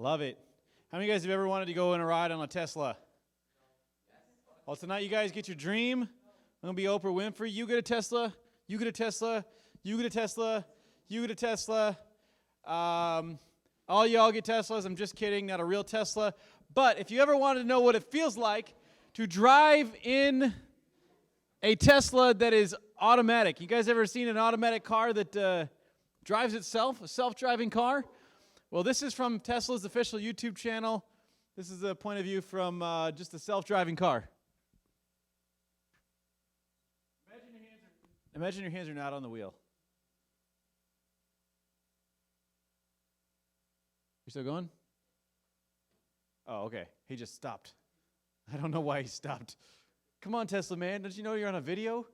Love it. How many of you guys have ever wanted to go on a ride on a Tesla? Well, tonight you guys get your dream. I'm going to be Oprah Winfrey. You get a Tesla. You get a Tesla. You get a Tesla. You get a Tesla. All y'all get Teslas. I'm just kidding. Not a real Tesla. But if you ever wanted to know what it feels like to drive in a Tesla that is automatic. You guys ever seen an automatic car that drives itself, a self-driving car? Well, this is from Tesla's official YouTube channel. This is a point of view from just a self-driving car. Imagine your hands are not on the wheel. You still going? Oh, okay. He just stopped. I don't know why he stopped. Come on, Tesla man. Don't you know you're on a video?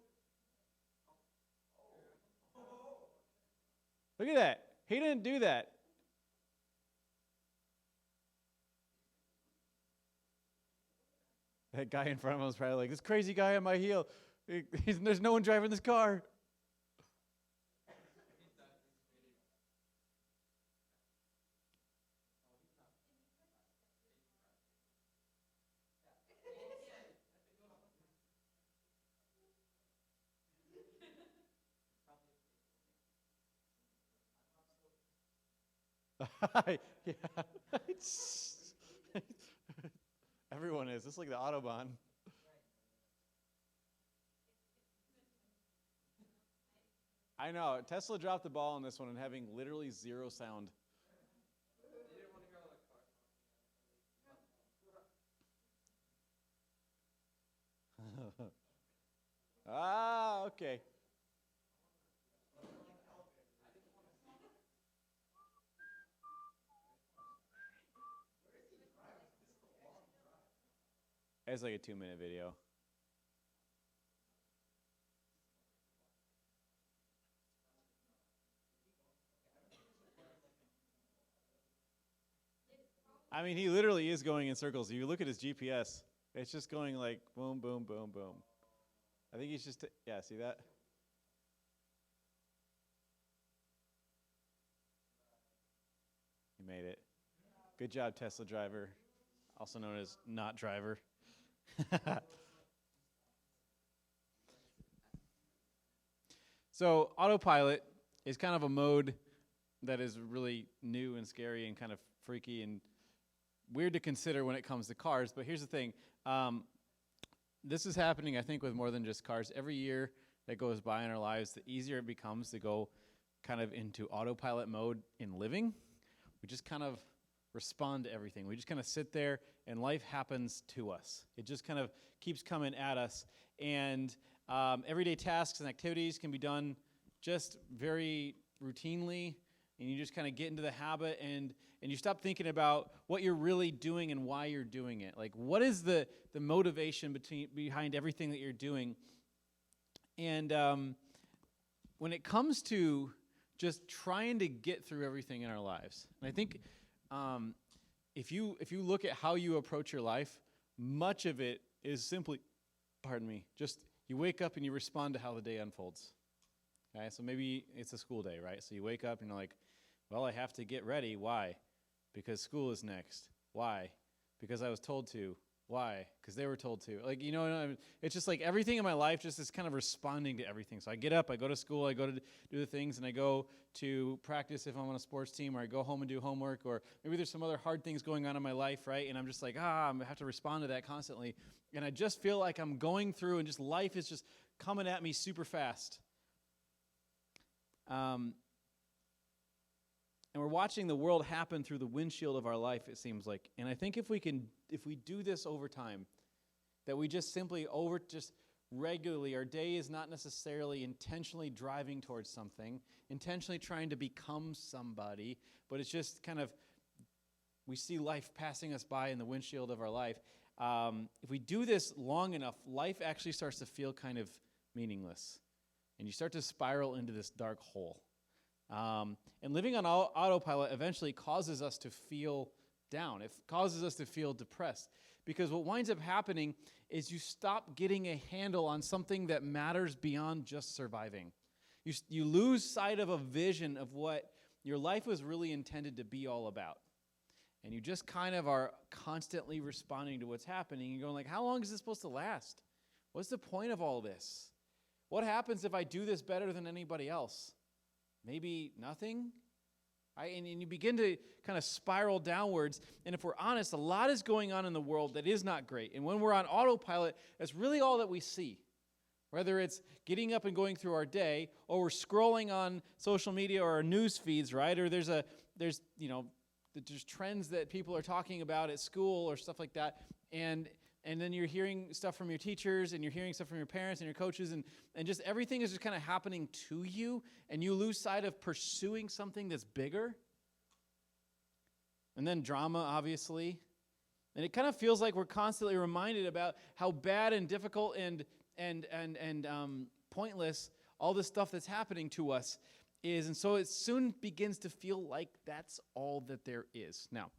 Look at that. He didn't do that. That guy in front of him was probably like, this crazy guy on my heel. There's no one driving this car. Yeah. Everyone is. It's like the Autobahn. I know. Tesla dropped the ball on this one and having literally zero sound. Okay. It's like a 2-minute video. I mean, he literally is going in circles. If you look at his GPS, it's just going like boom, boom, boom, boom. I think he's just, yeah, see that? He made it. Good job, Tesla driver, also known as not driver. So autopilot is kind of a mode that is really new and scary and kind of freaky and weird to consider when it comes to cars. But here's the thing. This is happening, I think, with more than just cars. Every year that goes by in our lives, the easier it becomes to go kind of into autopilot mode in living. We just kind of respond to everything. We just kind of sit there and life happens to us. It just kind of keeps coming at us. And everyday tasks and activities can be done just very routinely. And you just kind of get into the habit and you stop thinking about what you're really doing and why you're doing it. Like, what is the motivation behind everything that you're doing? And when it comes to just trying to get through everything in our lives, and I think if you look at how you approach your life, much of it is simply, just you wake up and you respond to how the day unfolds. Okay, so maybe it's a school day, right? So you wake up and you're like, well, I have to get ready. Why? Because school is next. Why? Because I was told to. Why? Because they were told to. Like, it's just like everything in my life just is kind of responding to everything. So I get up, I go to school, I go to do the things, and I go to practice if I'm on a sports team, or I go home and do homework, or maybe there's some other hard things going on in my life, right? And I'm just like, I have to respond to that constantly. And I just feel like I'm going through and just life is just coming at me super fast. And we're watching the world happen through the windshield of our life, it seems like. And I think if we do this over time, that we just simply just regularly, our day is not necessarily intentionally driving towards something, intentionally trying to become somebody, but it's just kind of, we see life passing us by in the windshield of our life. If we do this long enough, life actually starts to feel kind of meaningless. And you start to spiral into this dark hole. And living on autopilot eventually causes us to feel down. It causes us to feel depressed. Because what winds up happening is you stop getting a handle on something that matters beyond just surviving. You lose sight of a vision of what your life was really intended to be all about. and you just kind of are constantly responding to what's happening and going like, how long is this supposed to last? What's the point of all this? What happens if I do this better than anybody else? Maybe nothing? And you begin to kind of spiral downwards. And if we're honest, a lot is going on in the world that is not great. And when we're on autopilot, that's really all that we see. Whether it's getting up and going through our day, or we're scrolling on social media or our news feeds, right? Or there's trends that people are talking about at school or stuff like that. And then you're hearing stuff from your teachers, and you're hearing stuff from your parents and your coaches, and just everything is just kind of happening to you, and you lose sight of pursuing something that's bigger. And then drama, obviously. And it kind of feels like we're constantly reminded about how bad and difficult and pointless all this stuff that's happening to us is. And so it soon begins to feel like that's all that there is. Now,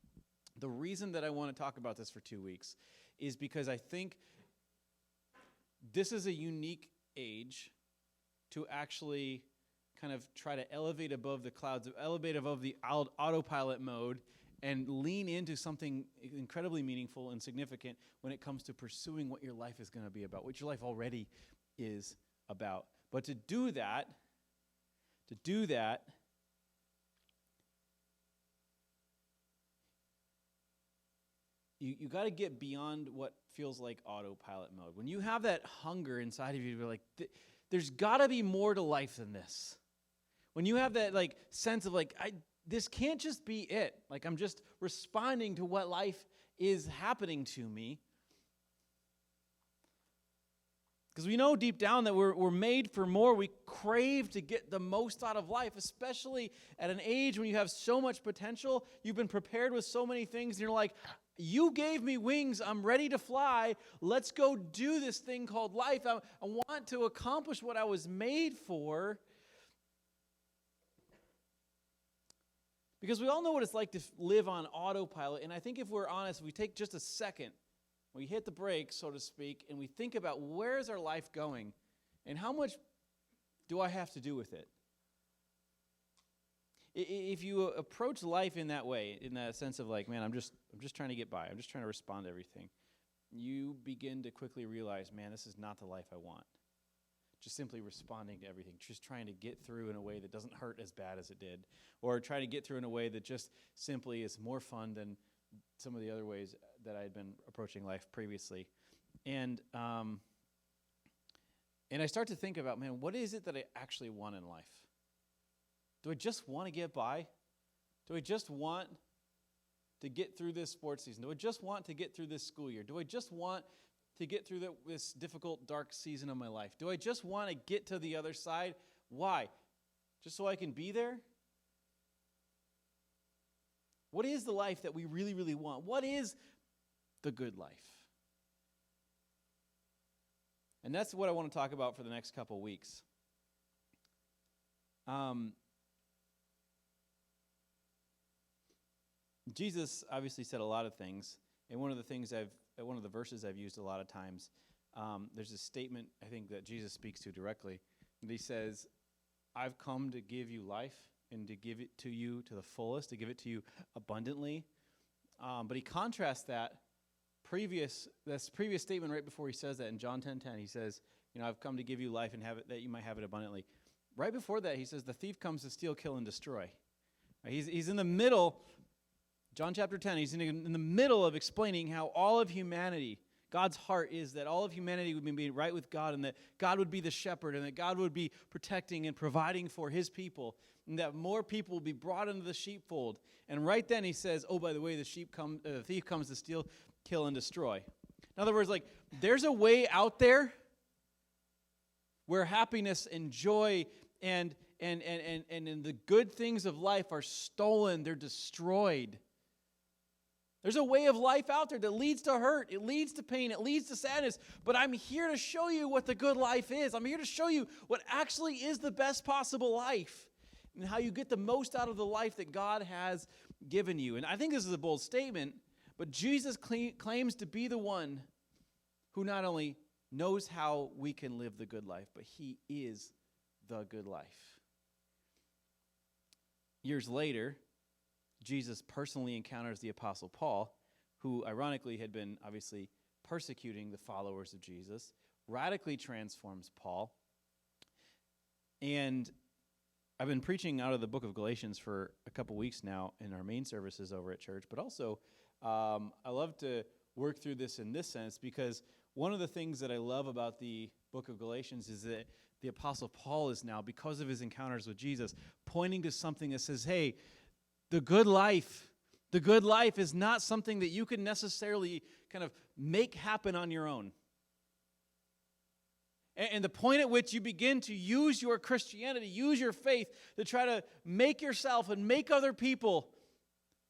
the reason that I want to talk about this for 2 weeks is because I think this is a unique age to actually kind of try to elevate above the clouds, elevate above the autopilot mode, and lean into something incredibly meaningful and significant when it comes to pursuing what your life is going to be about, what your life already is about. But to do that, you got to get beyond what feels like autopilot mode. When you have that hunger inside of you, you're like, there's got to be more to life than this. When you have that like sense of like, this can't just be it. Like I'm just responding to what life is happening to me. Because we know deep down that we're made for more. We crave to get the most out of life, especially at an age when you have so much potential. You've been prepared with so many things, and you're like, you gave me wings. I'm ready to fly. Let's go do this thing called life. I want to accomplish what I was made for. Because we all know what it's like to live on autopilot. And I think if we're honest, we take just a second, we hit the brakes, so to speak, and we think about where is our life going and how much do I have to do with it? If you approach life in that way, in that sense of like, man, I'm just trying to get by. I'm just trying to respond to everything. You begin to quickly realize, man, this is not the life I want. Just simply responding to everything, just trying to get through in a way that doesn't hurt as bad as it did, or trying to get through in a way that just simply is more fun than some of the other ways that I had been approaching life previously. And I start to think about, man, what is it that I actually want in life? Do I just want to get by? Do I just want to get through this sports season? Do I just want to get through this school year? Do I just want to get through this difficult, dark season of my life? Do I just want to get to the other side? Why? Just so I can be there? What is the life that we really, really want? What is the good life? And that's what I want to talk about for the next couple weeks. Jesus obviously said a lot of things, and one of the verses I've used a lot of times, there's a statement I think that Jesus speaks to directly. And he says, I've come to give you life and to give it to you to the fullest, to give it to you abundantly. But he contrasts that previous statement right before he says that in John 10:10. He says, I've come to give you life and have it that you might have it abundantly. Right before that, he says, the thief comes to steal, kill, and destroy. He's in the middle. John chapter 10, he's in the middle of explaining how all of humanity, God's heart is that all of humanity would be right with God, and that God would be the shepherd, and that God would be protecting and providing for his people, and that more people will be brought into the sheepfold. And right then he says, oh, by the way, the thief comes to steal, kill, and destroy. In other words, like, there's a way out there where happiness and joy and the good things of life are stolen, they're destroyed. There's a way of life out there that leads to hurt, it leads to pain, it leads to sadness, but I'm here to show you what the good life is. I'm here to show you what actually is the best possible life and how you get the most out of the life that God has given you. And I think this is a bold statement, but Jesus claims to be the one who not only knows how we can live the good life, but he is the good life. Years later, Jesus personally encounters the Apostle Paul, who ironically had been obviously persecuting the followers of Jesus, radically transforms Paul. And I've been preaching out of the book of Galatians for a couple weeks now in our main services over at church, but also I love to work through this in this sense, because one of the things that I love about the book of Galatians is that the Apostle Paul is now, because of his encounters with Jesus, pointing to something that says, hey, the good life is not something that you can necessarily kind of make happen on your own. And the point at which you begin to use your Christianity, use your faith to try to make yourself and make other people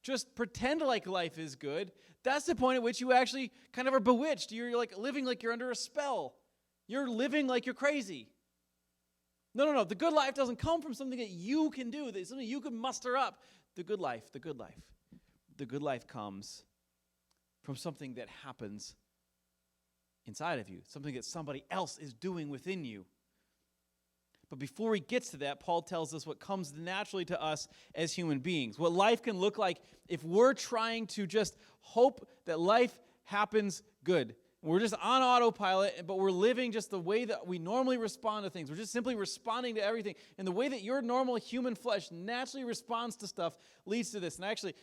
just pretend like life is good, that's the point at which you actually kind of are bewitched. You're like living like you're under a spell. You're living like you're crazy. No. The good life doesn't come from something that you can do, that something you can muster up. The good life comes from something that happens inside of you, something that somebody else is doing within you. But before he gets to that, Paul tells us what comes naturally to us as human beings, what life can look like if we're trying to just hope that life happens good. We're just on autopilot, but we're living just the way that we normally respond to things. We're just simply responding to everything. And the way that your normal human flesh naturally responds to stuff leads to this. And actually,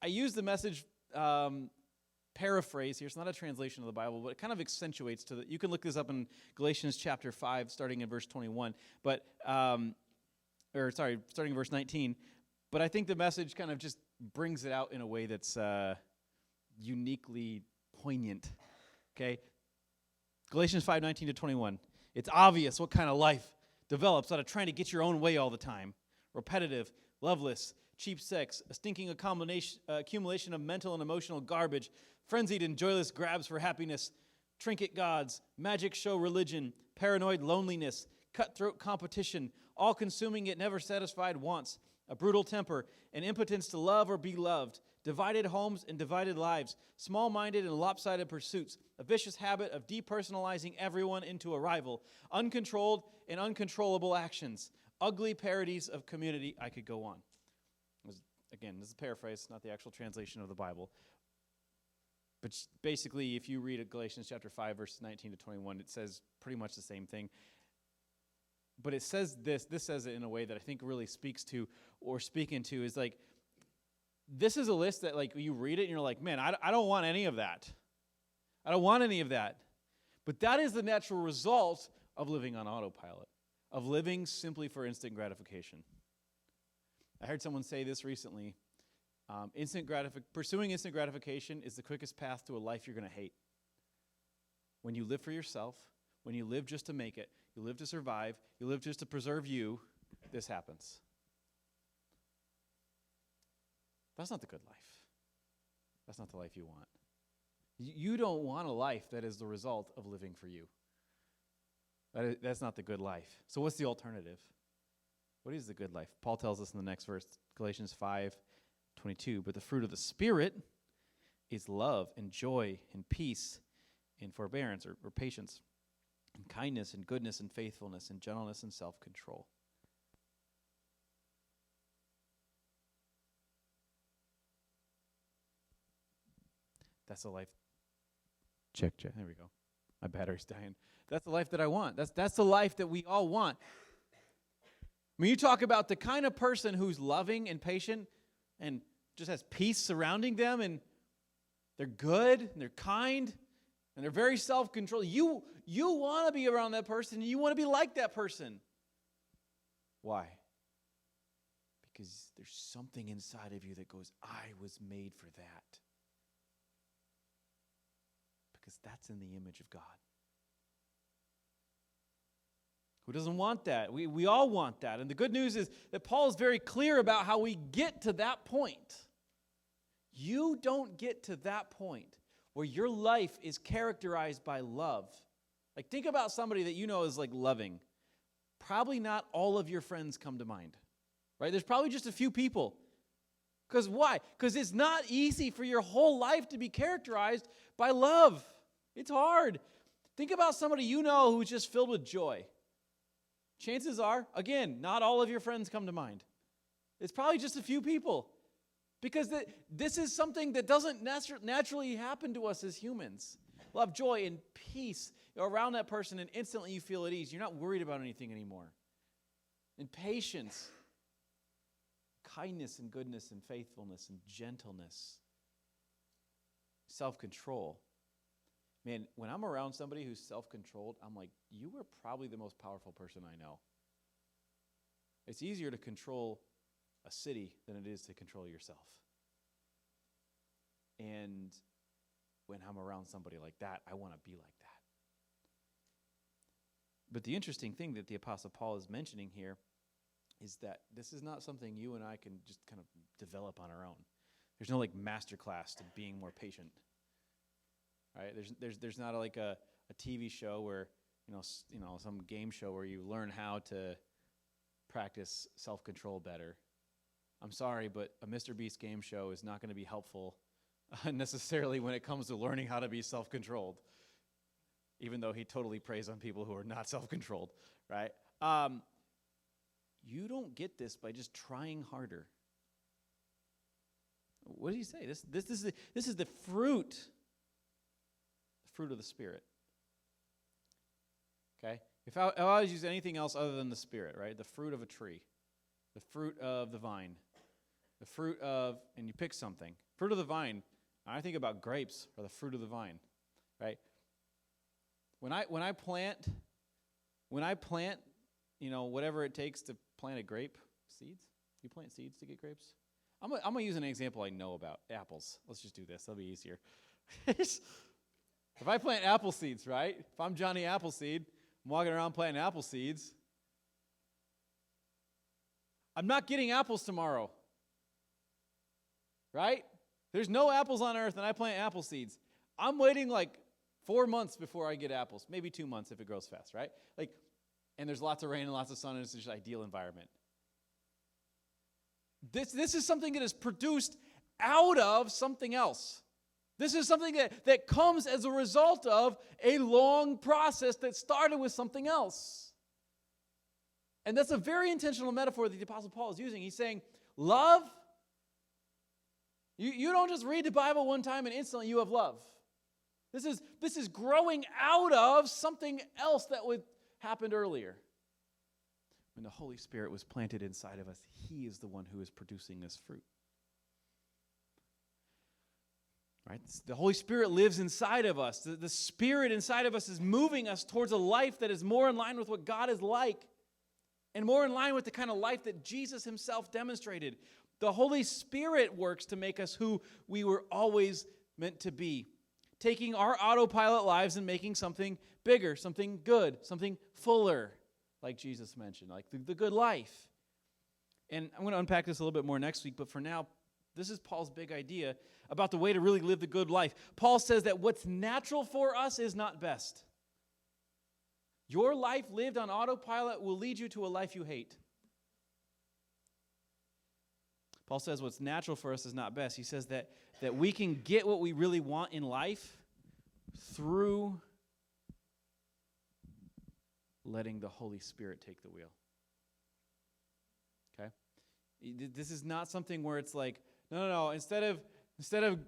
I use the Message paraphrase here. It's not a translation of the Bible, but it kind of accentuates to the. You can look this up in Galatians chapter 5, starting in verse 21. Starting in verse 19. But I think the Message kind of just brings it out in a way that's uniquely poignant. Okay, Galatians 5:19 to 21. It's obvious what kind of life develops out of trying to get your own way all the time. Repetitive, loveless, cheap sex, a stinking accumulation of mental and emotional garbage, frenzied and joyless grabs for happiness, trinket gods, magic show religion, paranoid loneliness, cutthroat competition, all-consuming yet never satisfied wants, a brutal temper, an impotence to love or be loved, divided homes and divided lives, small-minded and lopsided pursuits, a vicious habit of depersonalizing everyone into a rival, uncontrolled and uncontrollable actions, ugly parodies of community. I could go on. Again, this is a paraphrase, not the actual translation of the Bible. But basically, if you read Galatians chapter 5, verses 19 to 21, it says pretty much the same thing. But it says this says it in a way that I think really speaks to, or speaking to, is like, this is a list that, like, you read it and you're like, man, I don't want any of that. I don't want any of that. But that is the natural result of living on autopilot, of living simply for instant gratification. I heard someone say this recently. Pursuing instant gratification is the quickest path to a life you're going to hate. When you live for yourself, when you live just to make it, you live to survive, you live just to preserve you, this happens. That's not the good life. That's not the life you want. You don't want a life that is the result of living for you. That's not the good life. So what's the alternative? What is the good life? Paul tells us in the next verse, Galatians 5:22, but the fruit of the Spirit is love and joy and peace and forbearance or patience and kindness and goodness and faithfulness and gentleness and self-control. That's the life. Check. There we go. My battery's dying. That's the life that I want. That's the life that we all want. When you talk about the kind of person who's loving and patient and just has peace surrounding them, and they're good, and they're kind, and they're very self-controlled, you want to be around that person, and you want to be like that person. Why? Because there's something inside of you that goes, I was made for that. Because that's in the image of God. Who doesn't want that? We all want that. And the good news is that Paul is very clear about how we get to that point. You don't get to that point where your life is characterized by love. Like, think about somebody that you know is like loving. Probably not all of your friends come to mind. Right? There's probably just a few people. Because why? Because it's not easy for your whole life to be characterized by love. It's hard. Think about somebody you know who's just filled with joy. Chances are, again, not all of your friends come to mind. It's probably just a few people. Because this is something that doesn't naturally happen to us as humans. Love, joy, and peace. You're around that person and instantly you feel at ease. You're not worried about anything anymore. And patience, kindness and goodness and faithfulness and gentleness, self-control. Man, when I'm around somebody who's self-controlled, I'm like, you are probably the most powerful person I know. It's easier to control a city than it is to control yourself. And when I'm around somebody like that, I want to be like that. But the interesting thing that the Apostle Paul is mentioning here is that this is not something you and I can just kind of develop on our own. There's no like master class to being more patient. Right? There's not like a TV show where, some game show where you learn how to practice self-control better. I'm sorry, but a Mr. Beast game show is not going to be helpful necessarily when it comes to learning how to be self-controlled, even though he totally preys on people who are not self-controlled, right? You don't get this by just trying harder. What did he say? This is the fruit of the Spirit. Okay? If I always use anything else other than the Spirit, right? The fruit of a tree, the fruit of the vine, the fruit of, and you pick something. Fruit of the vine, I think about grapes or the fruit of the vine, right? When I plant, whatever it takes to plant a grape, seeds. You plant seeds to get grapes? I'm gonna use an example I know about, apples. Let's just do this. That'll be easier. If I plant apple seeds, right? If I'm Johnny Appleseed, I'm walking around planting apple seeds, I'm not getting apples tomorrow. Right? There's no apples on earth and I plant apple seeds. I'm waiting like 4 months before I get apples. Maybe 2 months if it grows fast, right? And there's lots of rain and lots of sun and it's just an ideal environment. This is something that is produced out of something else. This is something that comes as a result of a long process that started with something else. And that's a very intentional metaphor that the Apostle Paul is using. He's saying, love, you don't just read the Bible one time and instantly you have love. This is growing out of something else that happened earlier. When the Holy Spirit was planted inside of us, He is the one who is producing this fruit. Right? The Holy Spirit lives inside of us. The Spirit inside of us is moving us towards a life that is more in line with what God is like and more in line with the kind of life that Jesus Himself demonstrated. The Holy Spirit works to make us who we were always meant to be, taking our autopilot lives and making something bigger, something good, something fuller, like Jesus mentioned, like the good life. And I'm going to unpack this a little bit more next week, but for now, this is Paul's big idea about the way to really live the good life. Paul says that what's natural for us is not best. Your life lived on autopilot will lead you to a life you hate. Paul says what's natural for us is not best. He says that we can get what we really want in life through letting the Holy Spirit take the wheel. Okay? This is not something where it's like, no, instead of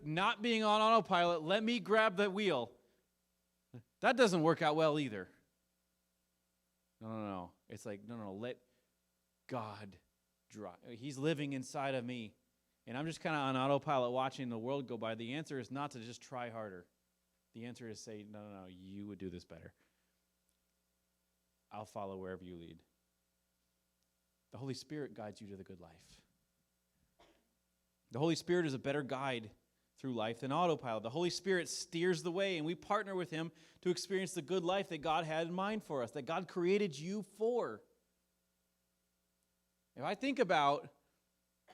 not being on autopilot, let me grab the wheel. That doesn't work out well either. No. It's like, no, let God drive. He's living inside of me. And I'm just kind of on autopilot watching the world go by. The answer is not to just try harder. The answer is say, no, you would do this better. I'll follow wherever you lead. The Holy Spirit guides you to the good life. The Holy Spirit is a better guide through life than autopilot. The Holy Spirit steers the way, and we partner with Him to experience the good life that God had in mind for us, that God created you for. If I think about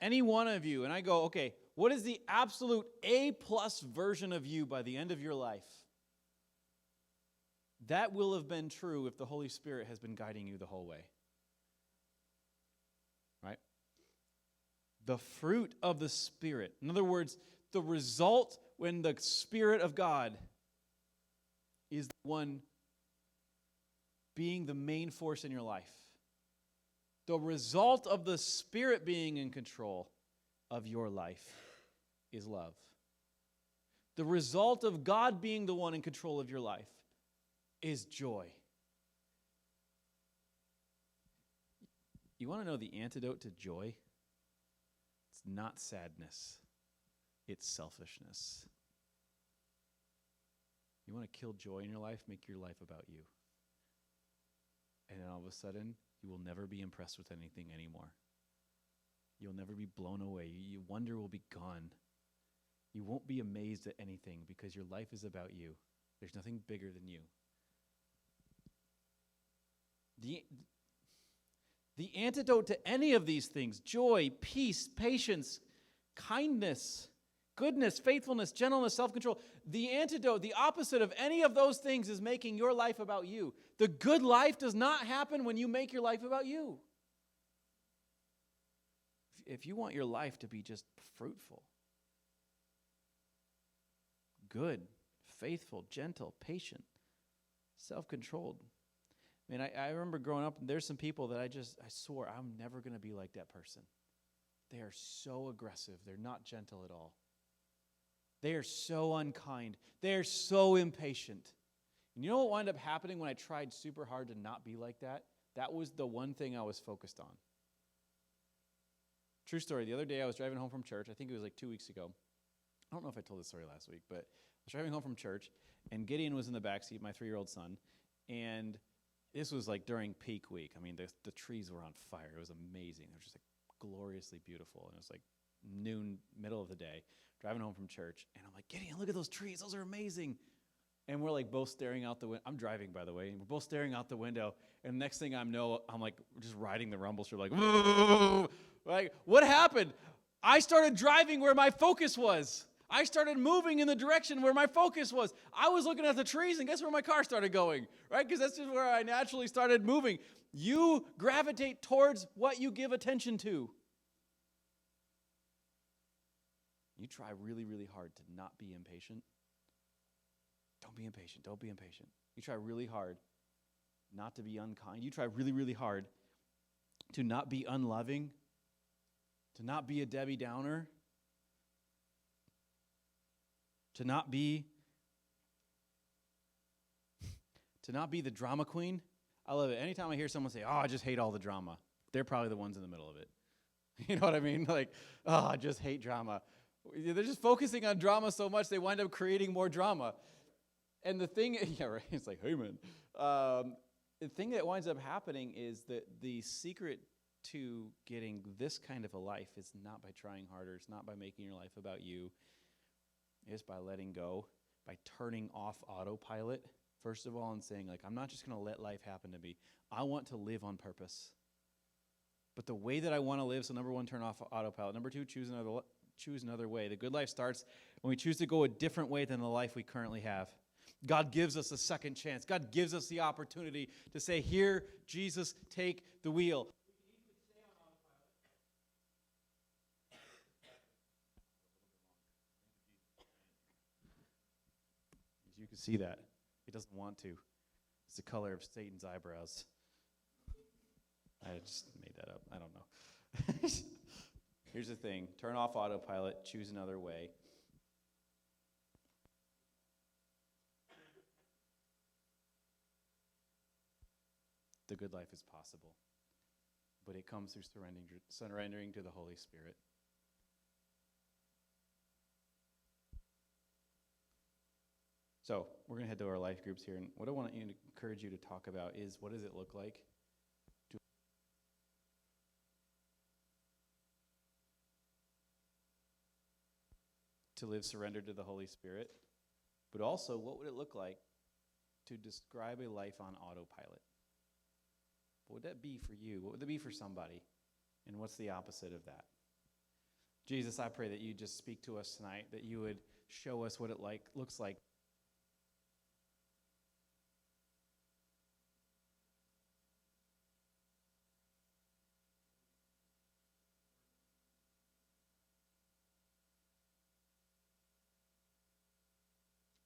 any one of you, and I go, okay, what is the absolute A-plus version of you by the end of your life? That will have been true if the Holy Spirit has been guiding you the whole way. Right? The fruit of the Spirit. In other words, the result when the Spirit of God is the one being the main force in your life. The result of the Spirit being in control of your life is love. The result of God being the one in control of your life is joy. You want to know the antidote to joy? It's not sadness. It's selfishness. You want to kill joy in your life? Make your life about you. And then all of a sudden, you will never be impressed with anything anymore. You'll never be blown away. Your wonder will be gone. You won't be amazed at anything because your life is about you. There's nothing bigger than you. The antidote to any of these things, joy, peace, patience, kindness, goodness, faithfulness, gentleness, self-control, the antidote, the opposite of any of those things is making your life about you. The good life does not happen when you make your life about you. If you want your life to be just fruitful, good, faithful, gentle, patient, self-controlled. I mean, I remember growing up, and there's some people that I swore I'm never going to be like that person. They are so aggressive. They're not gentle at all. They are so unkind. They are so impatient. And you know what wound up happening when I tried super hard to not be like that? That was the one thing I was focused on. True story. The other day I was driving home from church. I think it was like 2 weeks ago. I don't know if I told this story last week, but I was driving home from church, and Gideon was in the backseat, my 3-year-old son, and this was like during peak week. I mean, the trees were on fire. It was amazing. It was just like gloriously beautiful, and it was like noon, middle of the day, driving home from church, and I'm like, Gideon, look at those trees. Those are amazing. And we're like both staring out the window. I'm driving, by the way, and we're both staring out the window, and next thing I know, I'm like just riding the rumble strip, like, whoa. Like, what happened? I started driving where my focus was. I started moving in the direction where my focus was. I was looking at the trees, and guess where my car started going, right? Because that's just where I naturally started moving. You gravitate towards what you give attention to. You try really, really hard to not be impatient. Don't be impatient. Don't be impatient. You try really hard not to be unkind. You try really, really hard to not be unloving, to not be a Debbie Downer, to not be the drama queen. I love it. Anytime I hear someone say, oh, I just hate all the drama, they're probably the ones in the middle of it. You know what I mean? Like, oh, I just hate drama. They're just focusing on drama so much, they wind up creating more drama. And the thing, yeah, right, it's like, hey, man. The thing that winds up happening is that the secret to getting this kind of a life is not by trying harder. It's not by making your life about you. It's by letting go, by turning off autopilot, first of all, and saying, like, I'm not just going to let life happen to me. I want to live on purpose. But the way that I want to live, so number one, turn off autopilot. Number two, choose another way. The good life starts when we choose to go a different way than the life we currently have. God gives us a second chance. God gives us the opportunity to say, here, Jesus, take the wheel. You can see that. He doesn't want to. It's the color of Satan's eyebrows. I just made that up. I don't know. Here's the thing. Turn off autopilot. Choose another way. The good life is possible, but it comes through surrendering to the Holy Spirit. So we're going to head to our life groups here, and what I want to encourage you to talk about is, what does it look like to live surrendered to the Holy Spirit, but also what would it look like to describe a life on autopilot? What would that be for you? What would that be for somebody? And what's the opposite of that? Jesus, I pray that you just speak to us tonight, that you would show us what it looks like